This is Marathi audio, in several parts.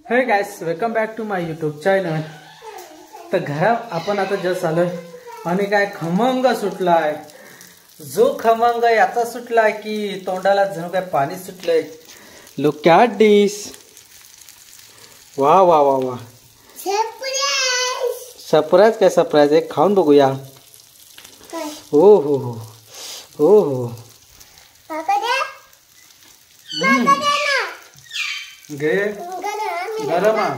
हे guys, welcome back to my YouTube channel. तर घरात आपण आता जस्ट आलोय आणि काय खमंग सुटलाय. जो खमंग याचा सुटलाय की तोंडाला जणू काय पाणी सुटलंय. लुक ॲट दिस. वा वा वा वा, सरप्राईज. काय सरप्राईज आहे? खाऊन बघूया. हो हो हो हो हो. घे गरम आहे.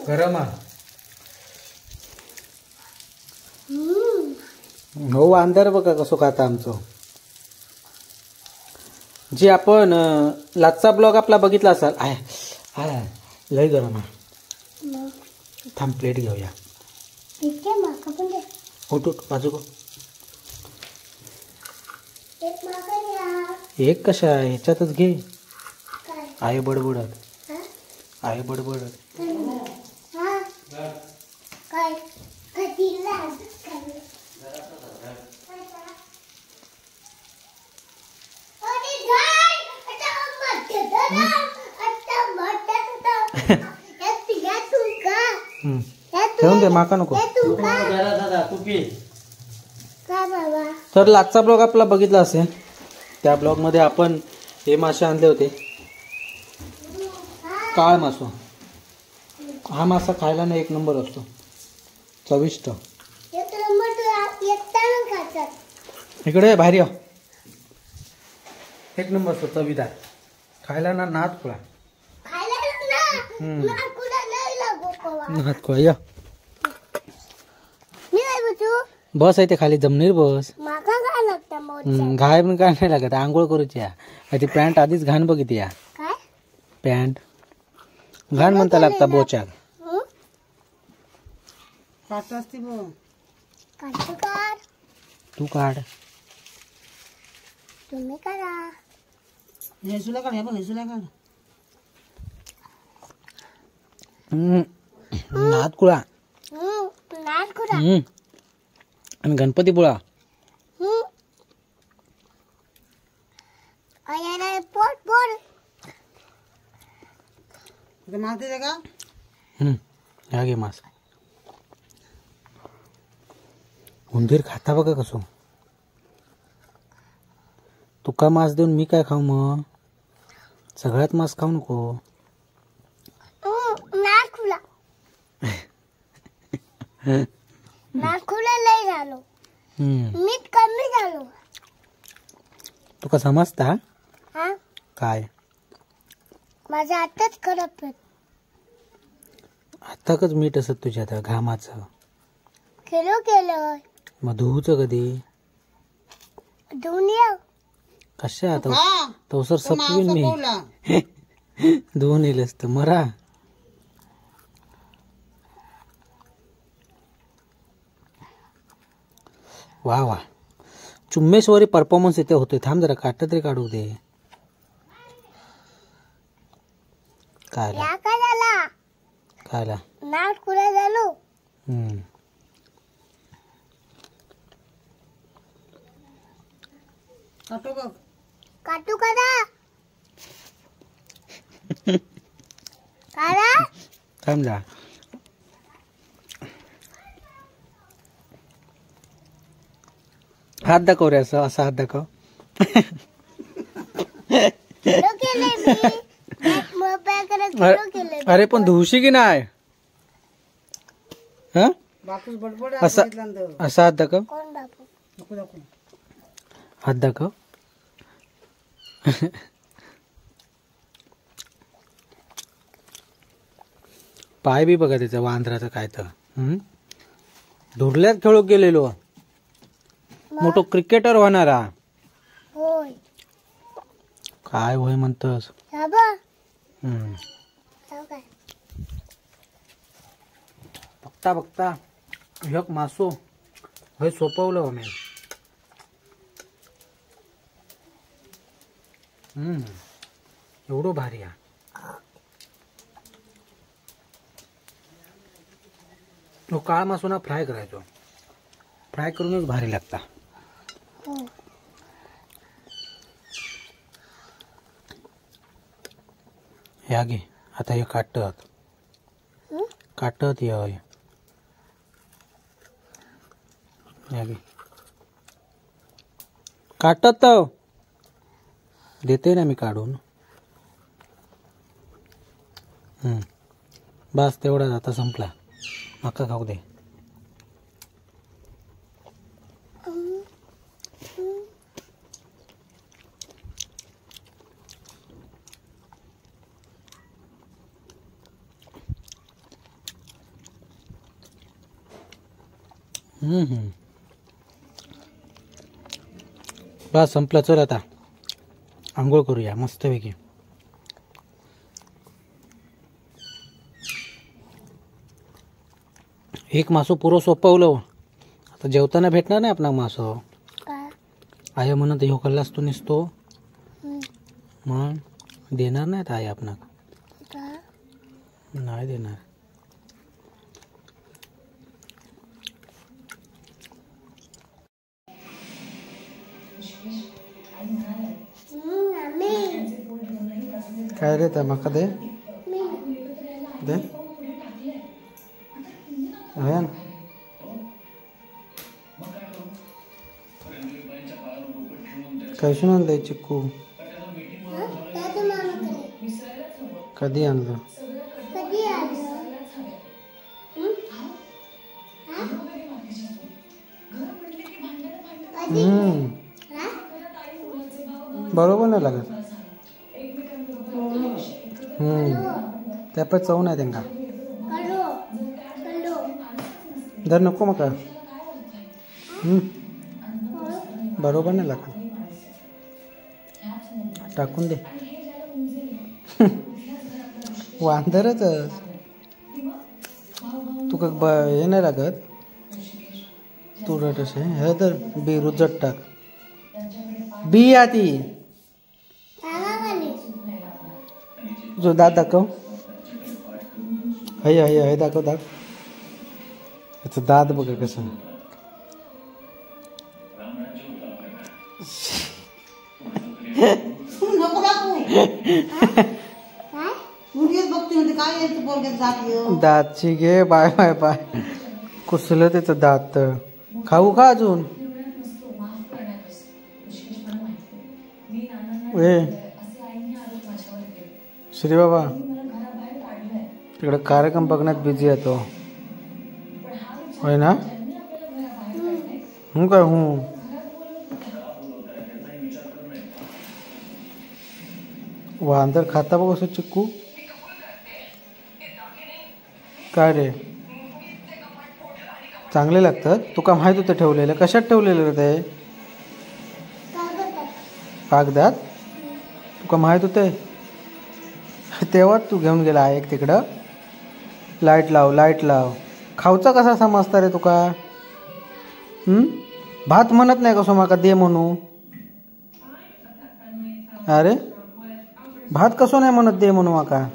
गरम आहे. हो, अंधार बघा कसं खाता आमचं. जे आपण लाचचा ब्लॉग आपला बघितला असाल. आय लय गरम आहे. थांब, प्लेट घेऊया. उठ बाजू को. एक कशा आहे, ह्याच्यातच घे. आहे बडबडत, आहे बडबडत. ठेवून दे, माका नको. तर लाचचा ब्लॉग आपला बघितला असेल. त्या ब्लॉग मध्ये आपण हे मासे आणले होते, काळ मासा. हा मासा खायला ना एक नंबर असतो, चविष्ट. इकडे बाहेर या. एक नंबर असतो, चवीदार. खायला ना नाद खुळा. नाद खुळा. या बस आहे ते खाली जमिनीवर बस. घाय पण काय नाही लागत, आंघोळ करूची. ती पॅन्ट आधीच घाण बघित. या पॅन्ट घाण म्हणता लागता बोचा. तू काढ. तुम्ही करा. नाद कुळा. आणि गणपती बुळा. ह्या घे मास. उंदीर खाता बघा कसं. तुका मास देऊन मी काय खाऊ मग? सगळ्यात मास खाऊ नको. मीठ कमी झालो. तुका समजता काय? माझ्या हातच खराब. हाताकच मीठ असत तुझ्या त्या घामाचं. केलं मग धुवूचं कधी? दुनिया कशा तवसर सपवीन मी. धुवून येईल असत मरा. वा वा, चुम्मेश्वरी परफॉर्मन्स इथे होतोय. थांब जरा, काट तरी काढू दे. कायला कायला नाट कुठे झालो. काटू करा. थांब जा. हात दाखव रे. असा हात दाखव. अरे पण धुवशी की नाही? असा हात दाखव. हात दाखव. पाय बी बघा त्याचा वांद्राचं काय तर. धुरल्यात खेळू गेलेलो. मोठो क्रिकेटर होणारा. काय होय म्हणतस? बघता बघता एक मासो हे सोपवलं हो मी. एवढं भारी आहे. तो काळा मासो ना फ्राय करायचो. फ्राय करूनच भारी लागता. या गे आता हे काटत या गे काटत देते ना मी काढून. बस तेवढाच आता संपला. मका खाऊ दे. बस संपला. चल आता आंघोळ करूया मस्तपैकी. एक मासो पुरो सोपवलं. आता जेवताना भेटणार नाही आपला मासो. आय म्हणत ह्यो कल्लास तू निसतो मग देणार नाहीत आई आपणाक. नाही देणार. काय रे त्या मका दे दे अयन कैसून आणलंय चिक्कू. कधी आणलं. बरोबर नाही लागत. त्यापै चव नाही त्यांना. दर नको मका. बरोबर नाही लागत. टाकून दे. वांदरच तुका हे नाही लागत. तुरट असे हे तर बी रुजट टाक. बी आती जो दात दाखव. हय हय हय दाखव दात. याचं दात बघा कसं. दातची घे. Bye bye bye. कुसलं त्याचं दात. खाऊ का अजून. श्री बाबा तिकडे कार्यक्रम बघण्यात बिझी आहे तो. होय ना. काय वांदर खाता बघ असं चिक्कू. काय रे चांगले लागतात. तुका माहित होतं ठेवलेलं. कशात ठेवलेलं ते कागदात. तुका माहित होते तेव्हाच तू घेऊन गेला एक तिकडं. लाईट लाव लाईट लाव. खाऊचा कसा समजता रे तुका. भात म्हणत नाही कसो माका दे म्हणू. अरे भात कसो नाही म्हणत दे म्हणू माका.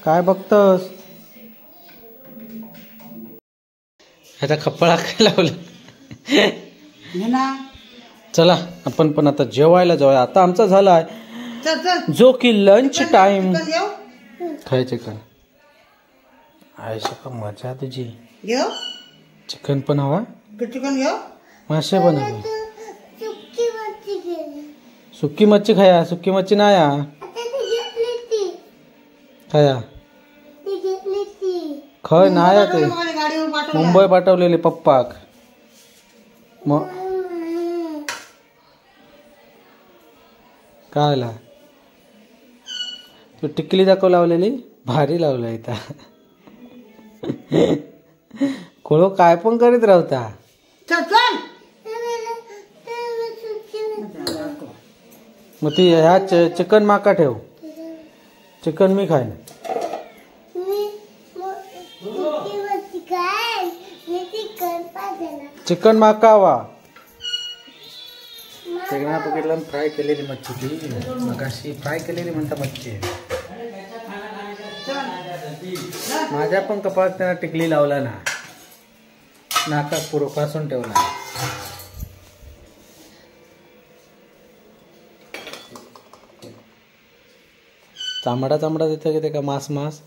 काय बघतस. आता कपडा काय लावलं. चला आपण पण आता जेवायला जाऊया. आता आमचा झाला आहे जो की लंच टाइम. खायचे का आयशा मजा तुझी. चिकन पण हवा. चिकन घेऊ. मासे पण हवे. सुकी मच्छी खाया. सुकी मच्छी नाही खाया. खय नाही ते मुंबई पाठवलेले पप्पाक. मग काय तू टिकली दाखव लावलेली. भारी लावला इथं. कोळो काय पण करीत राहता. मग ती ह्या चिकन माका ठेव. चिकन मी खाईन. चिकन माका हवा. तेगणा बघितलं फ्राय केलेली मच्छी ती. मग अशी फ्राय केलेली म्हणता मच्छी. माझ्या पण कपाळात त्यांना टिकली लावला ना, नाकात पुरो फासून ठेवला. चामडा चामडा देते की ते का मांस मांस.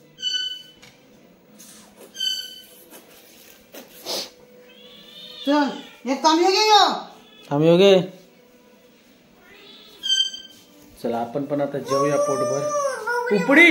आम्ही योगे. चला आपण पण आता जेवूया पोटभर. उपडी